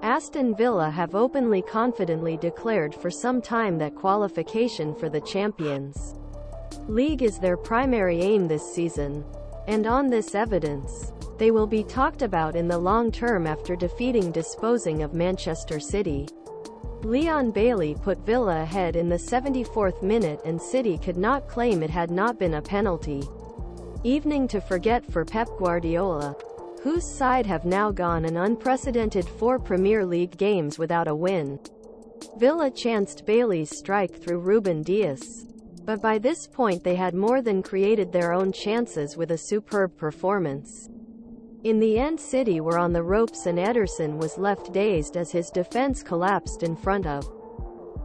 Aston Villa have openly confidently declared for some time that qualification for the Champions League is their primary aim this season. And on this evidence, they will be talked about in the long term after disposing of Manchester City. Leon Bailey put Villa ahead in the 74th minute and City could not claim it had not been a penalty. Evening to forget for Pep Guardiola, whose side have now gone an unprecedented 4 Premier League games without a win. Villa chanced Bailey's strike through Rúben Dias, but by this point they had more than created their own chances with a superb performance. In the end, City were on the ropes and Ederson was left dazed as his defense collapsed in front of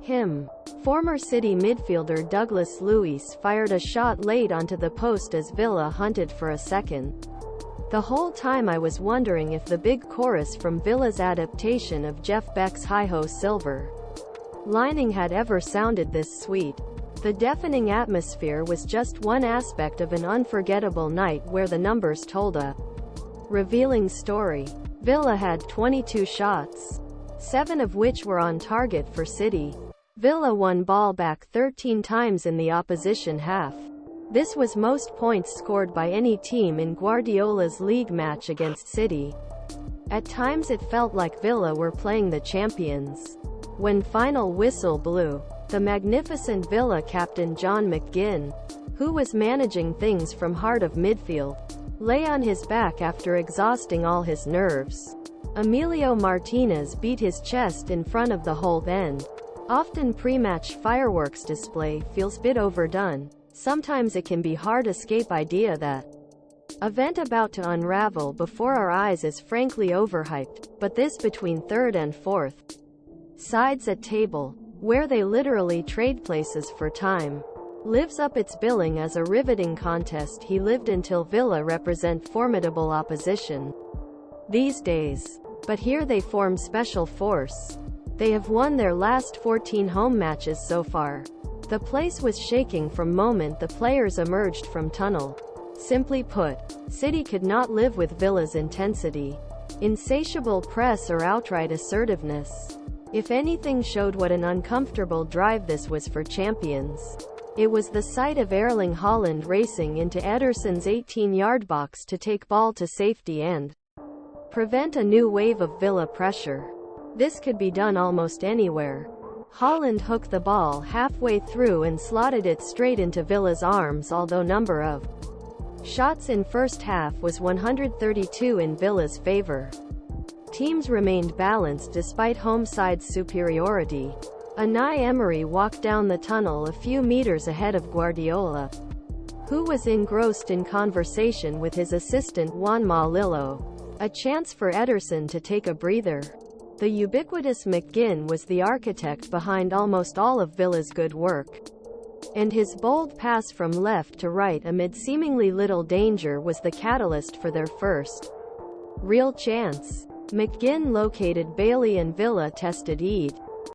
him. Former City midfielder Douglas Luiz fired a shot late onto the post as Villa hunted for a second. The whole time I was wondering if the big chorus from Villa's adaptation of Jeff Beck's Hi-Ho Silver lining had ever sounded this sweet. The deafening atmosphere was just one aspect of an unforgettable night where the numbers told a revealing story. Villa had 22 shots, 7 of which were on target for City. Villa won ball back 13 times in the opposition half. This was most points scored by any team in Guardiola's league match against City. At times it felt like Villa were playing the champions. When final whistle blew, the magnificent Villa captain John McGinn, who was managing things from heart of midfield, lay on his back after exhausting all his nerves. Emilio Martínez beat his chest in front of the Holte End. Often pre-match fireworks display feels bit overdone. Sometimes it can be hard escape idea that event about to unravel before our eyes is frankly overhyped, but this between third and fourth sides at table, where they literally trade places for time, lives up its billing as a riveting contest he lived until Villa represent formidable opposition these days. But here they form special force. They have won their last 14 home matches so far. The place was shaking from moment the players emerged from tunnel. Simply put, City could not live with Villa's intensity, insatiable press or outright assertiveness. If anything showed what an uncomfortable drive this was for champions, it was the sight of Erling Haaland racing into Ederson's 18-yard box to take ball to safety and prevent a new wave of Villa pressure. This could be done almost anywhere. Haaland hooked the ball halfway through and slotted it straight into Villa's arms, although number of shots in first half was 132 in Villa's favour. Teams remained balanced despite home side's superiority. Unai Emery walked down the tunnel a few meters ahead of Guardiola, who was engrossed in conversation with his assistant Juanma Lillo. A chance for Ederson to take a breather. The ubiquitous McGinn was the architect behind almost all of Villa's good work, and his bold pass from left to right amid seemingly little danger was the catalyst for their first real chance. McGinn located Bailey and Villa tested Ede.